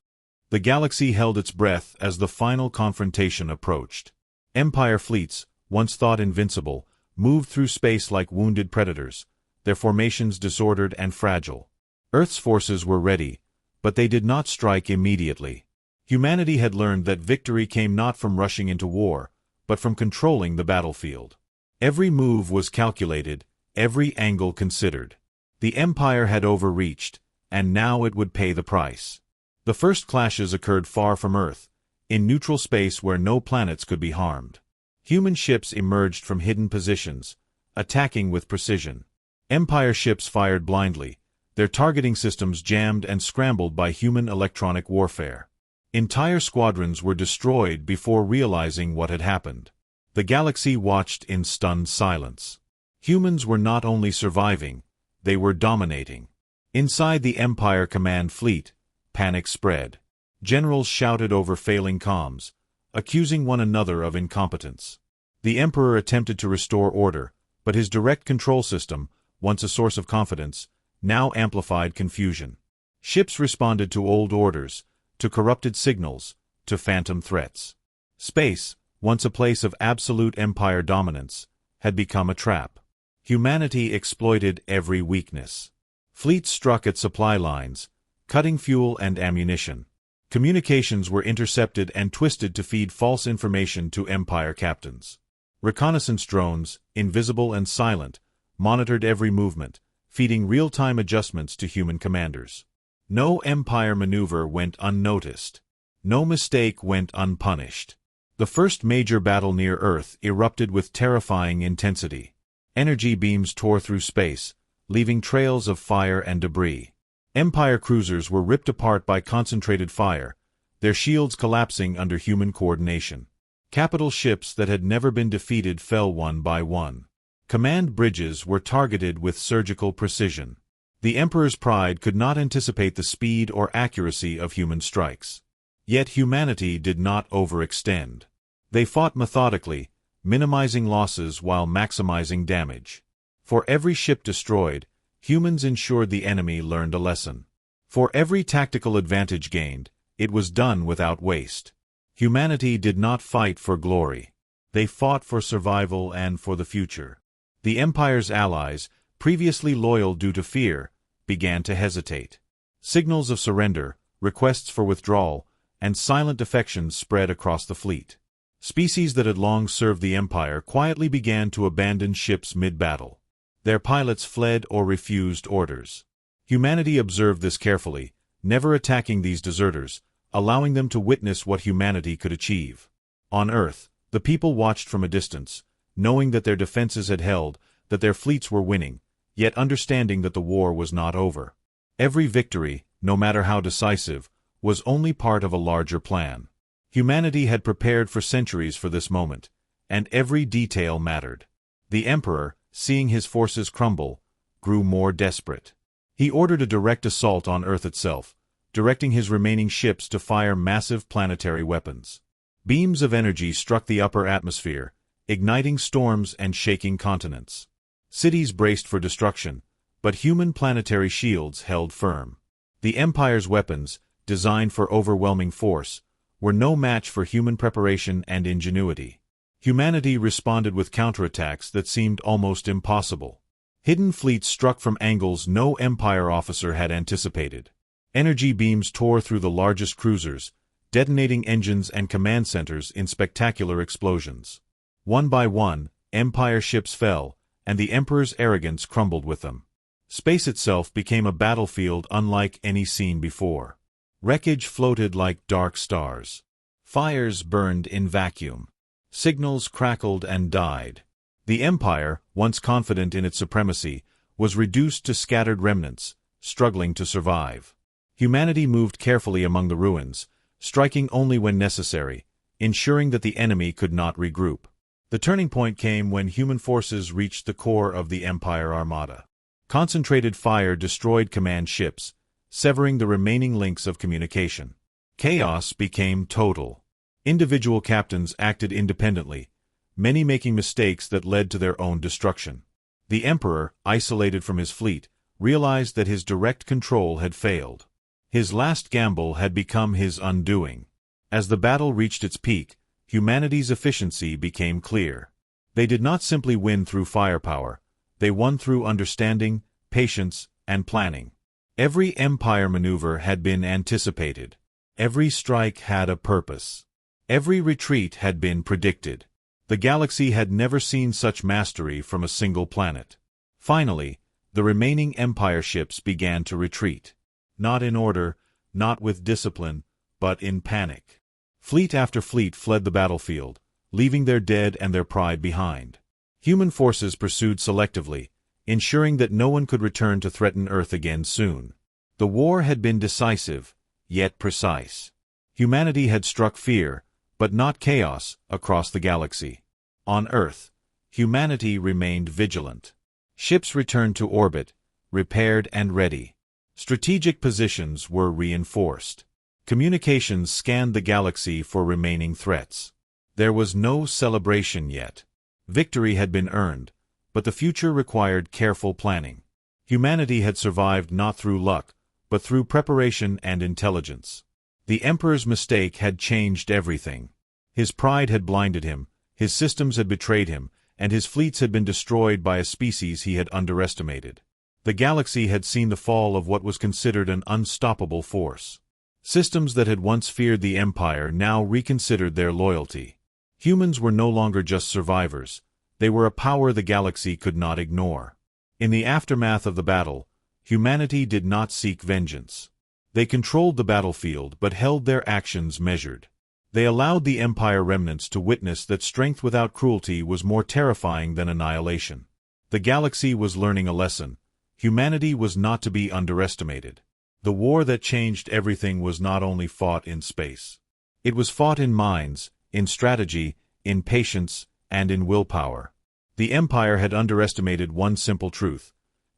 The galaxy held its breath as the final confrontation approached. Empire fleets, once thought invincible, moved through space like wounded predators, their formations disordered and fragile. Earth's forces were ready, but they did not strike immediately. Humanity had learned that victory came not from rushing into war, but from controlling the battlefield. Every move was calculated, every angle considered. The Empire had overreached, and now it would pay the price. The first clashes occurred far from Earth, in neutral space where no planets could be harmed. Human ships emerged from hidden positions, attacking with precision. Empire ships fired blindly, their targeting systems jammed and scrambled by human electronic warfare. Entire squadrons were destroyed before realizing what had happened. The galaxy watched in stunned silence. Humans were not only surviving, they were dominating. Inside the Empire command fleet, panic spread. Generals shouted over failing comms, accusing one another of incompetence. The Emperor attempted to restore order, but his direct control system, once a source of confidence, now amplified confusion. Ships responded to old orders, to corrupted signals, to phantom threats. Space, once a place of absolute Empire dominance, had become a trap. Humanity exploited every weakness. Fleets struck at supply lines, cutting fuel and ammunition. Communications were intercepted and twisted to feed false information to Empire captains. Reconnaissance drones, invisible and silent, monitored every movement, feeding real-time adjustments to human commanders. No Empire maneuver went unnoticed. No mistake went unpunished. The first major battle near Earth erupted with terrifying intensity. Energy beams tore through space, leaving trails of fire and debris. Empire cruisers were ripped apart by concentrated fire, their shields collapsing under human coordination. Capital ships that had never been defeated fell one by one. Command bridges were targeted with surgical precision. The Emperor's pride could not anticipate the speed or accuracy of human strikes. Yet humanity did not overextend. They fought methodically, minimizing losses while maximizing damage. For every ship destroyed, humans ensured the enemy learned a lesson. For every tactical advantage gained, it was done without waste. Humanity did not fight for glory. They fought for survival and for the future. The Empire's allies, previously loyal due to fear, began to hesitate. Signals of surrender, requests for withdrawal, and silent defections spread across the fleet. Species that had long served the Empire quietly began to abandon ships mid-battle. Their pilots fled or refused orders. Humanity observed this carefully, never attacking these deserters, allowing them to witness what humanity could achieve. On Earth, the people watched from a distance, knowing that their defenses had held, that their fleets were winning, yet understanding that the war was not over. Every victory, no matter how decisive, was only part of a larger plan. Humanity had prepared for centuries for this moment, and every detail mattered. The Emperor, seeing his forces crumble, grew more desperate. He ordered a direct assault on Earth itself, directing his remaining ships to fire massive planetary weapons. Beams of energy struck the upper atmosphere, igniting storms and shaking continents. Cities braced for destruction, but human planetary shields held firm. The Empire's weapons, designed for overwhelming force, were no match for human preparation and ingenuity. Humanity responded with counterattacks that seemed almost impossible. Hidden fleets struck from angles no Empire officer had anticipated. Energy beams tore through the largest cruisers, detonating engines and command centers in spectacular explosions. One by one, Empire ships fell, and the Emperor's arrogance crumbled with them. Space itself became a battlefield unlike any seen before. Wreckage floated like dark stars. Fires burned in vacuum. Signals crackled and died. The Empire, once confident in its supremacy, was reduced to scattered remnants, struggling to survive. Humanity moved carefully among the ruins, striking only when necessary, ensuring that the enemy could not regroup. The turning point came when human forces reached the core of the Empire Armada. Concentrated fire destroyed command ships, severing the remaining links of communication. Chaos became total. Individual captains acted independently, many making mistakes that led to their own destruction. The Emperor, isolated from his fleet, realized that his direct control had failed. His last gamble had become his undoing. As the battle reached its peak, humanity's efficiency became clear. They did not simply win through firepower, they won through understanding, patience, and planning. Every Empire maneuver had been anticipated. Every strike had a purpose. Every retreat had been predicted. The galaxy had never seen such mastery from a single planet. Finally, the remaining Empire ships began to retreat. Not in order, not with discipline, but in panic. Fleet after fleet fled the battlefield, leaving their dead and their pride behind. Human forces pursued selectively, ensuring that no one could return to threaten Earth again soon. The war had been decisive, yet precise. Humanity had struck fear, but not chaos, across the galaxy. On Earth, humanity remained vigilant. Ships returned to orbit, repaired and ready. Strategic positions were reinforced. Communications scanned the galaxy for remaining threats. There was no celebration yet. Victory had been earned, but the future required careful planning. Humanity had survived not through luck, but through preparation and intelligence. The Emperor's mistake had changed everything. His pride had blinded him, his systems had betrayed him, and his fleets had been destroyed by a species he had underestimated. The galaxy had seen the fall of what was considered an unstoppable force. Systems that had once feared the Empire now reconsidered their loyalty. Humans were no longer just survivors. They were a power the galaxy could not ignore. In the aftermath of the battle, humanity did not seek vengeance. They controlled the battlefield but held their actions measured. They allowed the Empire remnants to witness that strength without cruelty was more terrifying than annihilation. The galaxy was learning a lesson. Humanity was not to be underestimated. The war that changed everything was not only fought in space. It was fought in minds, in strategy, in patience, and in willpower. The Empire had underestimated one simple truth.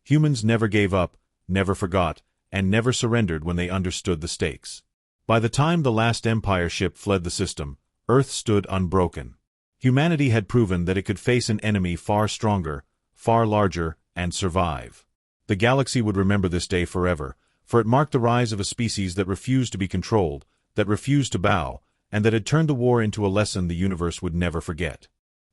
Humans never gave up, never forgot, and never surrendered when they understood the stakes. By the time the last Empire ship fled the system, Earth stood unbroken. Humanity had proven that it could face an enemy far stronger, far larger, and survive. The galaxy would remember this day forever, for it marked the rise of a species that refused to be controlled, that refused to bow, and that had turned the war into a lesson the universe would never forget.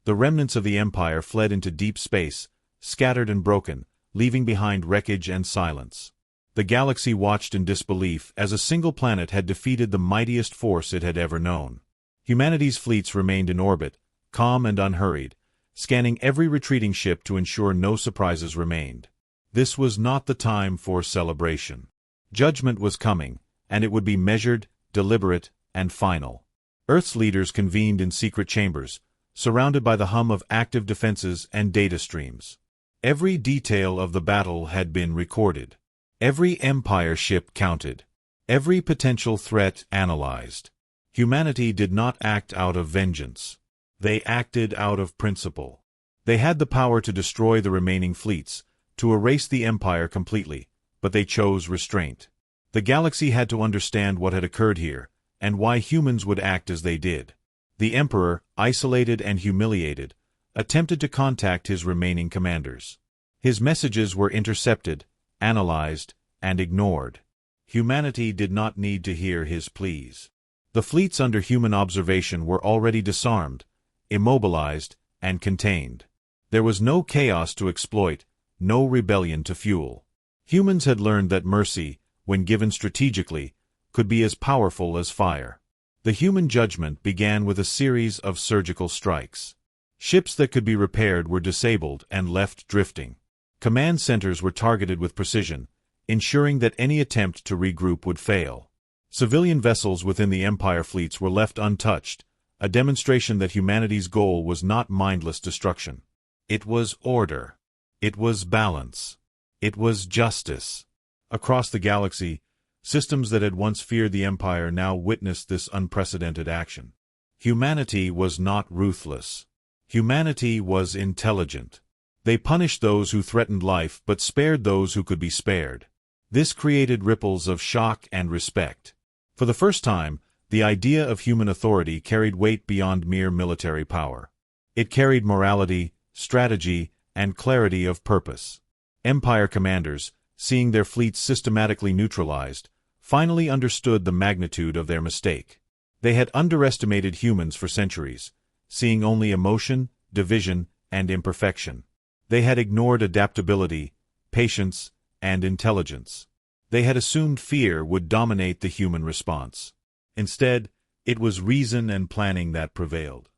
The remnants of the Empire fled into deep space, scattered and broken, leaving behind wreckage and silence. The galaxy watched in disbelief as a single planet had defeated the mightiest force it had ever known. Humanity's fleets remained in orbit, calm and unhurried, scanning every retreating ship to ensure no surprises remained. This was not the time for celebration. Judgment was coming, and it would be measured, deliberate, and final. Earth's leaders convened in secret chambers, surrounded by the hum of active defenses and data streams. Every detail of the battle had been recorded. Every Empire ship counted. Every potential threat analyzed. Humanity did not act out of vengeance. They acted out of principle. They had the power to destroy the remaining fleets, to erase the Empire completely, but they chose restraint. The galaxy had to understand what had occurred here, and why humans would act as they did. The Emperor, isolated and humiliated, attempted to contact his remaining commanders. His messages were intercepted, analyzed, and ignored. Humanity did not need to hear his pleas. The fleets under human observation were already disarmed, immobilized, and contained. There was no chaos to exploit, no rebellion to fuel. Humans had learned that mercy, when given strategically, could be as powerful as fire. The human judgment began with a series of surgical strikes. Ships that could be repaired were disabled and left drifting. Command centers were targeted with precision, ensuring that any attempt to regroup would fail. Civilian vessels within the Empire fleets were left untouched, a demonstration that humanity's goal was not mindless destruction. It was order. It was balance. It was justice. Across the galaxy, systems that had once feared the Empire now witnessed this unprecedented action. Humanity was not ruthless. Humanity was intelligent. They punished those who threatened life but spared those who could be spared. This created ripples of shock and respect. For the first time, the idea of human authority carried weight beyond mere military power. It carried morality, strategy, and clarity of purpose. Empire commanders, seeing their fleets systematically neutralized, finally understood the magnitude of their mistake. They had underestimated humans for centuries, seeing only emotion, division, and imperfection. They had ignored adaptability, patience, and intelligence. They had assumed fear would dominate the human response. Instead, it was reason and planning that prevailed.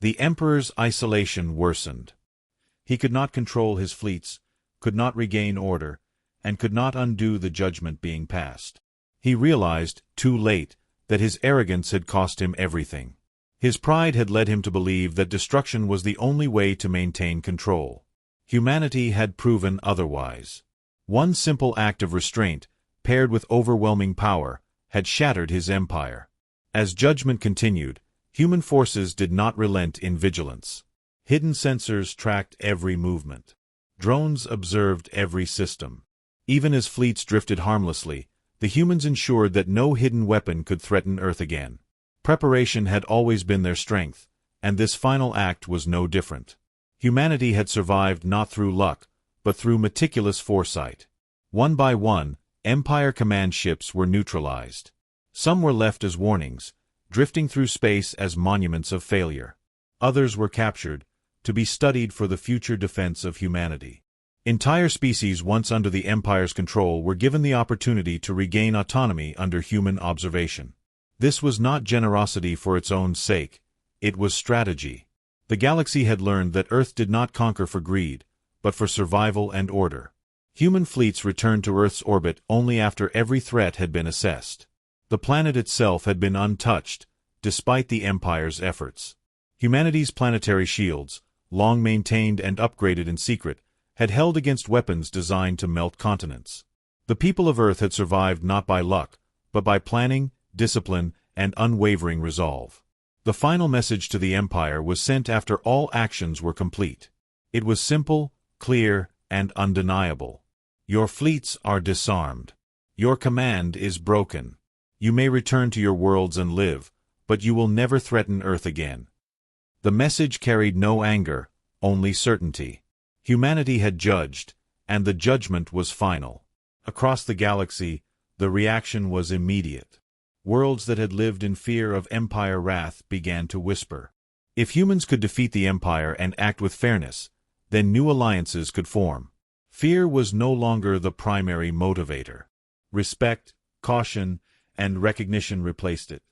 The Emperor's isolation worsened. He could not control his fleets, could not regain order, and could not undo the judgment being passed. He realized, too late, that his arrogance had cost him everything. His pride had led him to believe that destruction was the only way to maintain control. Humanity had proven otherwise. One simple act of restraint, paired with overwhelming power, had shattered his empire. As judgment continued, human forces did not relent in vigilance. Hidden sensors tracked every movement. Drones observed every system. Even as fleets drifted harmlessly, the humans ensured that no hidden weapon could threaten Earth again. Preparation had always been their strength, and this final act was no different. Humanity had survived not through luck, but through meticulous foresight. One by one, Empire command ships were neutralized. Some were left as warnings, drifting through space as monuments of failure. Others were captured, to be studied for the future defense of humanity. Entire species once under the Empire's control were given the opportunity to regain autonomy under human observation. This was not generosity for its own sake, it was strategy. The galaxy had learned that Earth did not conquer for greed, but for survival and order. Human fleets returned to Earth's orbit only after every threat had been assessed. The planet itself had been untouched, despite the Empire's efforts. Humanity's planetary shields, long maintained and upgraded in secret, had held against weapons designed to melt continents. The people of Earth had survived not by luck, but by planning, discipline, and unwavering resolve. The final message to the Empire was sent after all actions were complete. It was simple, clear, and undeniable. Your fleets are disarmed. Your command is broken. You may return to your worlds and live, but you will never threaten Earth again. The message carried no anger, only certainty. Humanity had judged, and the judgment was final. Across the galaxy, the reaction was immediate. Worlds that had lived in fear of Empire wrath began to whisper. If humans could defeat the Empire and act with fairness, then new alliances could form. Fear was no longer the primary motivator. Respect, caution, and recognition replaced it.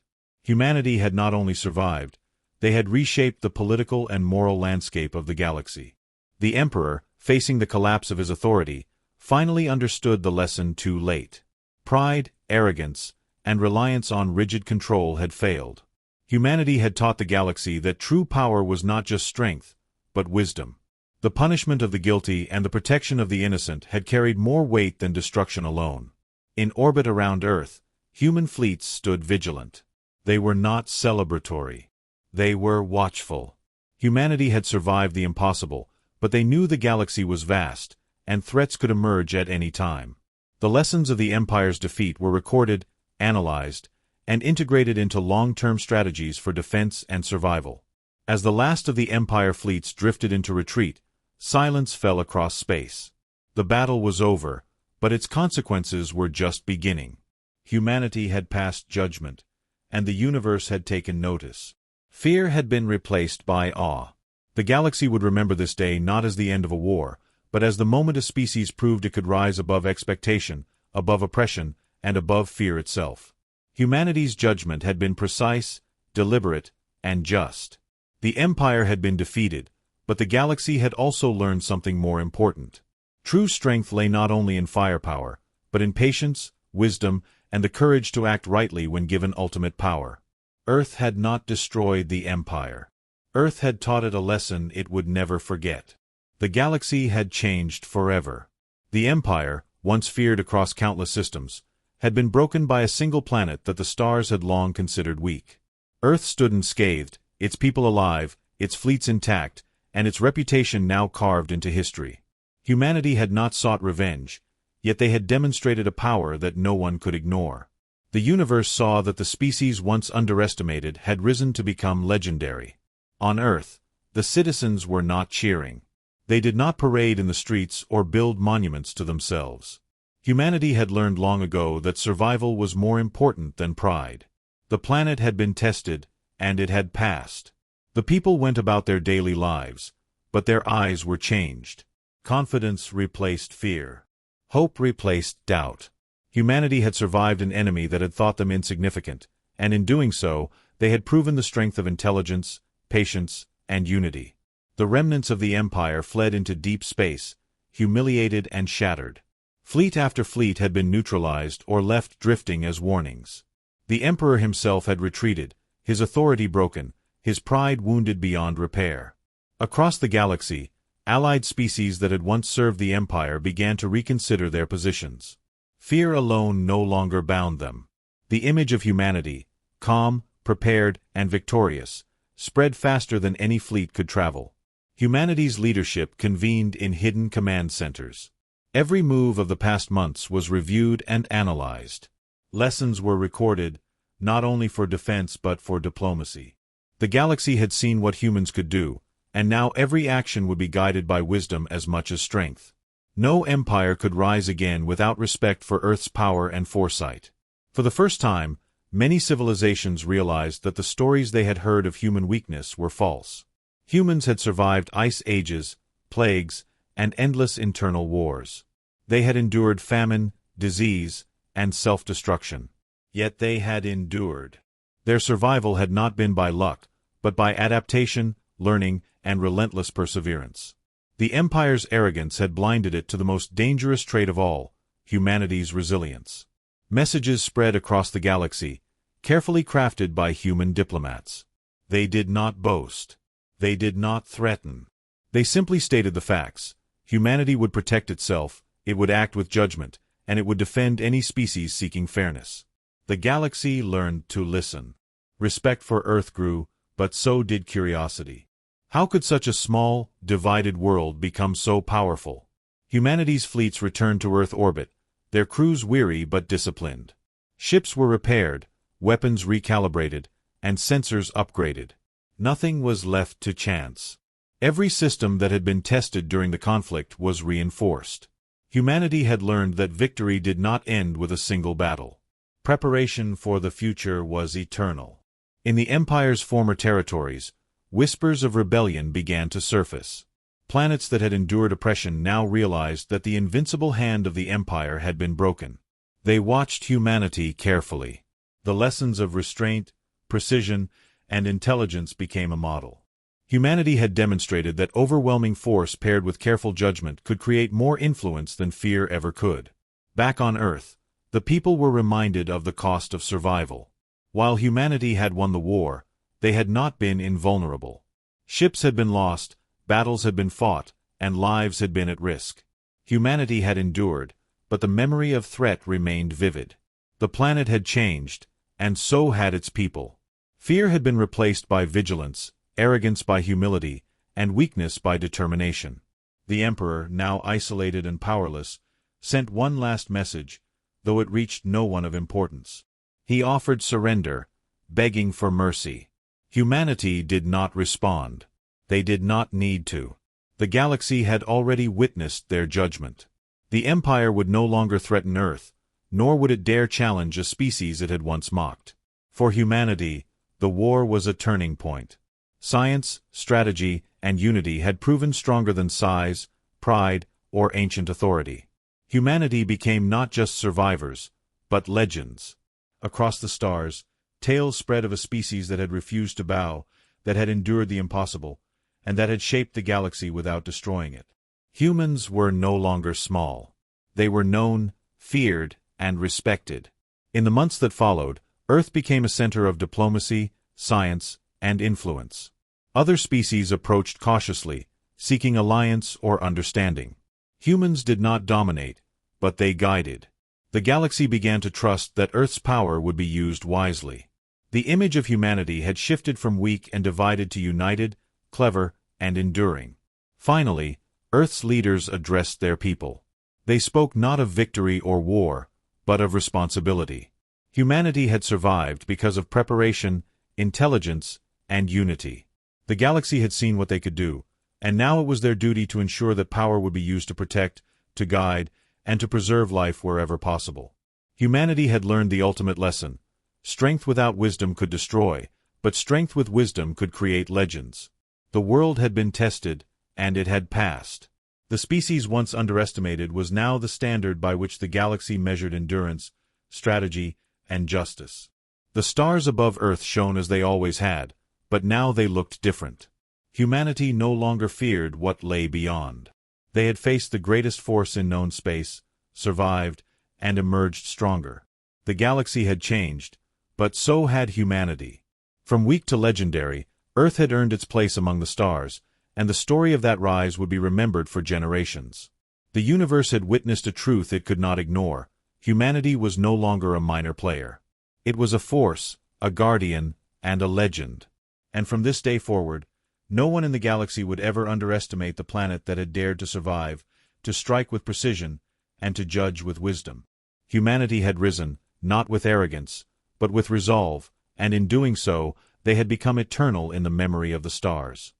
Humanity had not only survived, they had reshaped the political and moral landscape of the galaxy. The Emperor, facing the collapse of his authority, finally understood the lesson too late. Pride, arrogance, and reliance on rigid control had failed. Humanity had taught the galaxy that true power was not just strength, but wisdom. The punishment of the guilty and the protection of the innocent had carried more weight than destruction alone. In orbit around Earth, human fleets stood vigilant. They were not celebratory. They were watchful. Humanity had survived the impossible, but they knew the galaxy was vast, and threats could emerge at any time. The lessons of the Empire's defeat were recorded, analyzed, and integrated into long-term strategies for defense and survival. As the last of the Empire fleets drifted into retreat, silence fell across space. The battle was over, but its consequences were just beginning. Humanity had passed judgment, and the universe had taken notice. Fear had been replaced by awe. The galaxy would remember this day not as the end of a war, but as the moment a species proved it could rise above expectation, above oppression, and above fear itself. Humanity's judgment had been precise, deliberate, and just. The Empire had been defeated, but the galaxy had also learned something more important. True strength lay not only in firepower, but in patience, wisdom, and the courage to act rightly when given ultimate power. Earth had not destroyed the Empire. Earth had taught it a lesson it would never forget. The galaxy had changed forever. The Empire, once feared across countless systems, had been broken by a single planet that the stars had long considered weak. Earth stood unscathed, its people alive, its fleets intact, and its reputation now carved into history. Humanity had not sought revenge, yet they had demonstrated a power that no one could ignore. The universe saw that the species once underestimated had risen to become legendary. On Earth, the citizens were not cheering. They did not parade in the streets or build monuments to themselves. Humanity had learned long ago that survival was more important than pride. The planet had been tested, and it had passed. The people went about their daily lives, but their eyes were changed. Confidence replaced fear. Hope replaced doubt. Humanity had survived an enemy that had thought them insignificant, and in doing so, they had proven the strength of intelligence, patience, and unity. The remnants of the Empire fled into deep space, humiliated and shattered. Fleet after fleet had been neutralized or left drifting as warnings. The Emperor himself had retreated, his authority broken, his pride wounded beyond repair. Across the galaxy, allied species that had once served the Empire began to reconsider their positions. Fear alone no longer bound them. The image of humanity, calm, prepared, and victorious, spread faster than any fleet could travel. Humanity's leadership convened in hidden command centers. Every move of the past months was reviewed and analyzed. Lessons were recorded, not only for defense but for diplomacy. The galaxy had seen what humans could do, and now every action would be guided by wisdom as much as strength. No empire could rise again without respect for Earth's power and foresight. For the first time, many civilizations realized that the stories they had heard of human weakness were false. Humans had survived ice ages, plagues, and endless internal wars. They had endured famine, disease, and self-destruction. Yet they had endured. Their survival had not been by luck, but by adaptation, learning, and relentless perseverance. The Empire's arrogance had blinded it to the most dangerous trait of all, humanity's resilience. Messages spread across the galaxy, carefully crafted by human diplomats. They did not boast. They did not threaten. They simply stated the facts. Humanity would protect itself, it would act with judgment, and it would defend any species seeking fairness. The galaxy learned to listen. Respect for Earth grew, but so did curiosity. How could such a small, divided world become so powerful? Humanity's fleets returned to Earth orbit, their crews weary but disciplined. Ships were repaired, weapons recalibrated, and sensors upgraded. Nothing was left to chance. Every system that had been tested during the conflict was reinforced. Humanity had learned that victory did not end with a single battle. Preparation for the future was eternal. In the Empire's former territories, whispers of rebellion began to surface. Planets that had endured oppression now realized that the invincible hand of the Empire had been broken. They watched humanity carefully. The lessons of restraint, precision, and intelligence became a model. Humanity had demonstrated that overwhelming force paired with careful judgment could create more influence than fear ever could. Back on Earth, the people were reminded of the cost of survival. While humanity had won the war, they had not been invulnerable. Ships had been lost, battles had been fought, and lives had been at risk. Humanity had endured, but the memory of threat remained vivid. The planet had changed, and so had its people. Fear had been replaced by vigilance, arrogance by humility, and weakness by determination. The Emperor, now isolated and powerless, sent one last message, though it reached no one of importance. He offered surrender, begging for mercy. Humanity did not respond. They did not need to. The galaxy had already witnessed their judgment. The Empire would no longer threaten Earth, nor would it dare challenge a species it had once mocked. For humanity, the war was a turning point. Science, strategy, and unity had proven stronger than size, pride, or ancient authority. Humanity became not just survivors, but legends. Across the stars, tales spread of a species that had refused to bow, that had endured the impossible, and that had shaped the galaxy without destroying it. Humans were no longer small. They were known, feared, and respected. In the months that followed, Earth became a center of diplomacy, science, and influence. Other species approached cautiously, seeking alliance or understanding. Humans did not dominate, but they guided. The galaxy began to trust that Earth's power would be used wisely. The image of humanity had shifted from weak and divided to united, clever, and enduring. Finally, Earth's leaders addressed their people. They spoke not of victory or war, but of responsibility. Humanity had survived because of preparation, intelligence, and unity. The galaxy had seen what they could do, and now it was their duty to ensure that power would be used to protect, to guide, and to preserve life wherever possible. Humanity had learned the ultimate lesson. Strength without wisdom could destroy, but strength with wisdom could create legends. The world had been tested, and it had passed. The species once underestimated was now the standard by which the galaxy measured endurance, strategy, and justice. The stars above Earth shone as they always had, but now they looked different. Humanity no longer feared what lay beyond. They had faced the greatest force in known space, survived, and emerged stronger. The galaxy had changed, but so had humanity. From weak to legendary, Earth had earned its place among the stars, and the story of that rise would be remembered for generations. The universe had witnessed a truth it could not ignore. Humanity was no longer a minor player. It was a force, a guardian, and a legend. And from this day forward, no one in the galaxy would ever underestimate the planet that had dared to survive, to strike with precision, and to judge with wisdom. Humanity had risen, not with arrogance, but with resolve, and in doing so, they had become eternal in the memory of the stars.